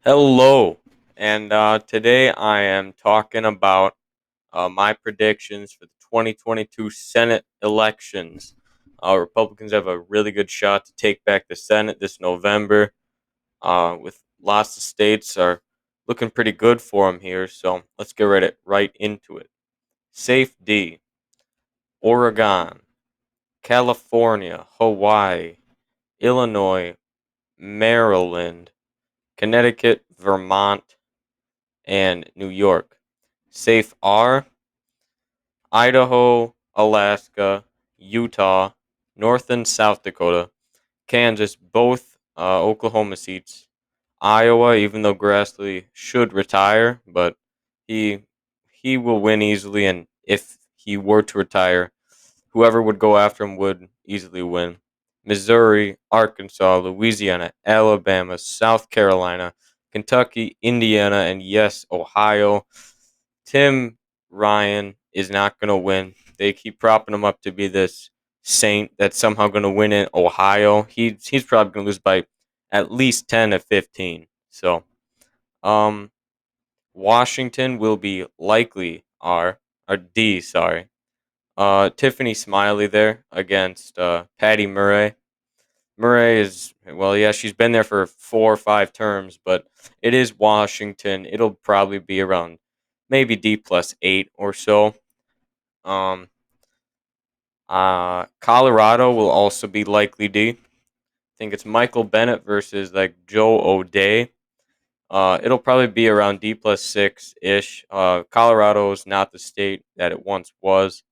Hello, and today I am talking about my predictions for the 2022 Senate elections. Republicans have a really good shot to take back the Senate this November. With lots of states are looking pretty good for them here, so let's get right into it. Safe D, Oregon, California, Hawaii, Illinois, Maryland, Connecticut, Vermont, and New York. Safe R, Idaho, Alaska, Utah, North and South Dakota, Kansas, both Oklahoma seats, Iowa, even though Grassley should retire, but he he will win easily, and if he were to retire, whoever would go after him would easily win. Missouri, Arkansas, Louisiana, Alabama, South Carolina, Kentucky, Indiana, and yes, Ohio. Tim Ryan is not going to win. They keep propping him up to be this saint that's somehow going to win in Ohio. He's probably going to lose by at least 10 to 15. So, um, Washington will be likely R or D. Sorry. Tiffany Smiley there against Patty Murray. Murray is well, yeah, she's been there for 4 or 5 terms, but it is Washington. It'll probably be around maybe D+8 or so. Um, Colorado will also be likely D. I think it's Michael Bennett versus like Joe O'Dea. It'll probably be around D+6 ish. Colorado's not the state that it once was.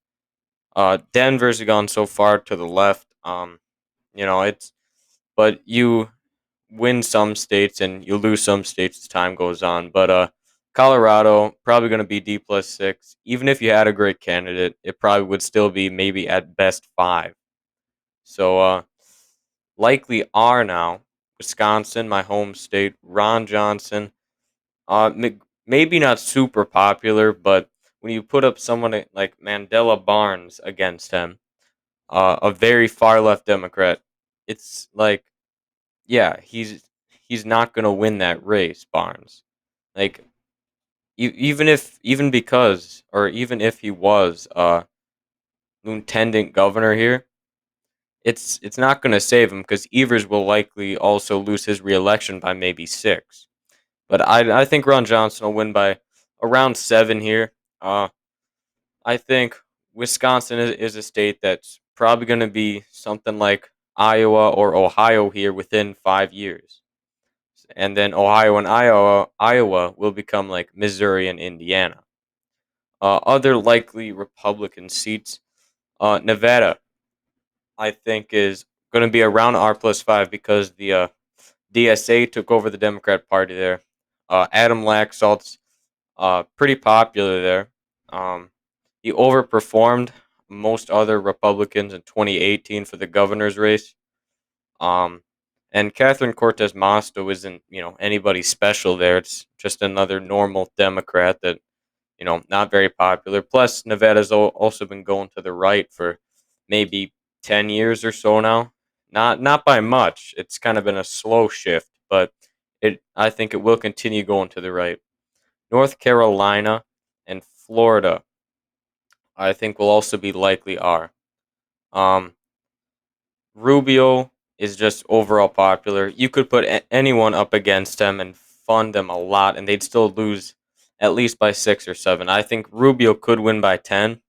Denver's gone so far to the left. It's but you win some states and you lose some states as time goes on. But Colorado probably going to be D+6. Even if you had a great candidate, it probably would still be maybe at best 5. So likely are now Wisconsin, my home state. Ron Johnson, maybe not super popular, but when you put up someone like Mandela Barnes against him, a very far left Democrat, it's like, yeah, he's not gonna win that race, Barnes. Like, even because, or even if he was lieutenant governor here, it's not gonna save him because Evers will likely also lose his reelection by maybe 6. But I think Ron Johnson will win by around 7 here. Uh, I think Wisconsin is a state that's probably going to be something like Iowa or Ohio here within 5 years. And then Ohio and Iowa will become like Missouri and Indiana. Other likely Republican seats, Nevada, I think, is going to be around R+5 because the DSA took over the Democrat Party there. Adam Laxalt's pretty popular there. Um, he overperformed most other Republicans in 2018 for the governor's race. Um, and Catherine Cortez Masto isn't, anybody special there. It's just another normal Democrat that, not very popular. Plus, Nevada's also been going to the right for maybe 10 years or so now. Not by much. It's kind of been a slow shift, but I think it will continue going to the right. North Carolina and Florida, I think, will also be likely R. Um, Rubio is just overall popular. You could put anyone up against him and fund them a lot, and they'd still lose at least by 6 or 7. I think Rubio could win by 10.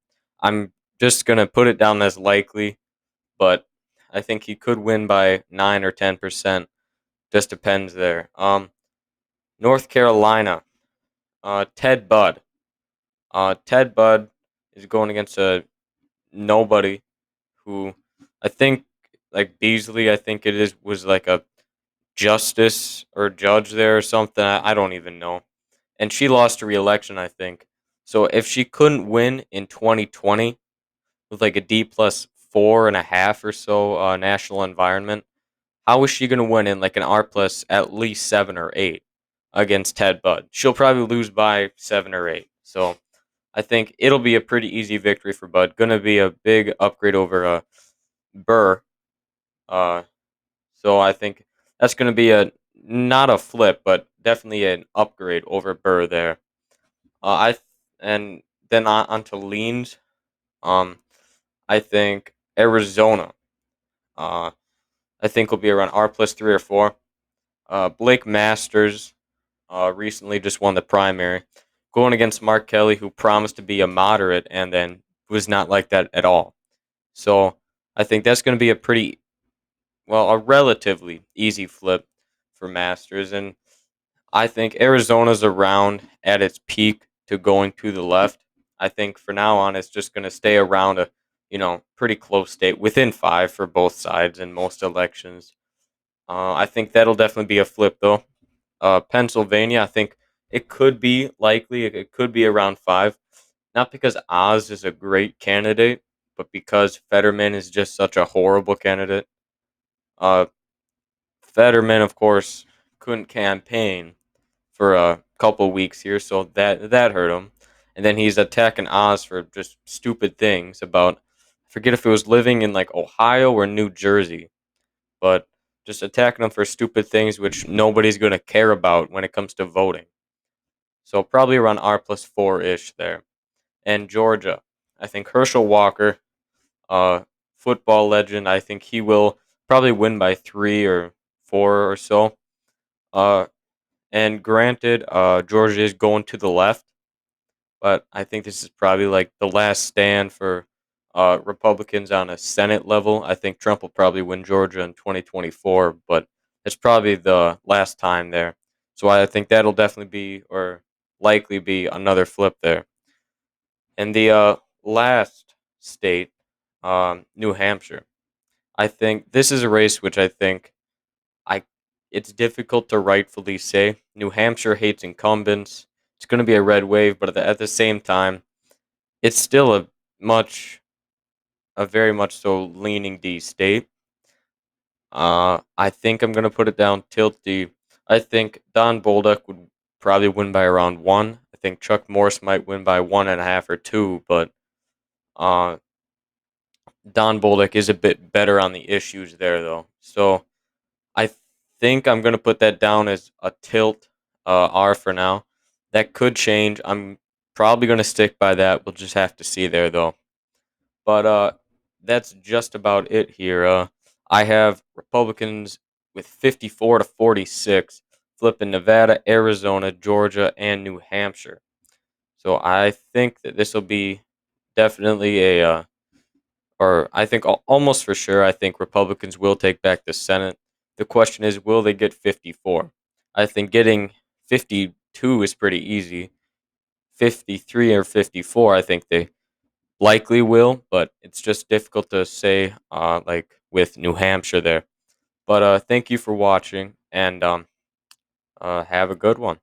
I'm just gonna put it down as likely, but I think he could win by 9 or 10%. Just depends there. North Carolina, Ted Budd. Ted Budd is going against a nobody who I think like Beasley, I think it is was like a justice or judge there or something. I don't even know. And she lost her reelection, I think. So if she couldn't win in 2020 with like a D+4.5 or so national environment, how is she gonna win in like an R+ at least 7 or 8 against Ted Budd? She'll probably lose by 7 or 8. So I think it'll be a pretty easy victory for Bud. Gonna be a big upgrade over Burr. Uh, so I think that's gonna be a not a flip, but definitely an upgrade over Burr there. I and then on to leans. Um, I think Arizona. Uh, I think will be around R plus 3 or 4. Blake Masters recently just won the primary, going against Mark Kelly, who promised to be a moderate and then was not like that at all. So I think that's going to be a relatively easy flip for Masters, and I think Arizona's around at its peak to going to the left. I think for now on, it's just going to stay around a pretty close state within 5 for both sides in most elections. I think that'll definitely be a flip though. Pennsylvania, I think it could be likely. It could be around 5. Not because Oz is a great candidate, but because Fetterman is just such a horrible candidate. Uh, Fetterman, of course, couldn't campaign for a couple weeks here, so that hurt him. And then he's attacking Oz for just stupid things about I forget if it was living in like Ohio or New Jersey, but just attacking him for stupid things which nobody's gonna care about when it comes to voting. So probably around R plus 4 ish there. And Georgia, I think Herschel Walker, uh, football legend. I think he will probably win by 3 or 4 or so. Uh, and granted, Georgia is going to the left, but I think this is probably like the last stand for Republicans on a Senate level. I think Trump will probably win Georgia in 2024, but it's probably the last time there. So I think that'll definitely be or likely be another flip there. And the last state, New Hampshire. I think this is a race which I think I it's difficult to rightfully say. New Hampshire hates incumbents. It's going to be a red wave, but at the same time, it's still much a very much so leaning D state. I think I'm going to put it down tilt D. I think Don Bolduc would probably win by around 1. I think Chuck Morse might win by 1.5 or 2, but uh, Don Bolduc is a bit better on the issues there, though. So I think I'm gonna put that down as a tilt R for now. That could change. I'm probably gonna stick by that. We'll just have to see there, though. But that's just about it here. I have Republicans with 54 to 46, flipping Nevada, Arizona, Georgia, and New Hampshire. So I think that this will be definitely or I think almost for sure, I think Republicans will take back the Senate. The question is, will they get 54? I think getting 52 is pretty easy. 53 or 54, I think they likely will, but it's just difficult to say, like with New Hampshire there. But thank you for watching, and have a good one.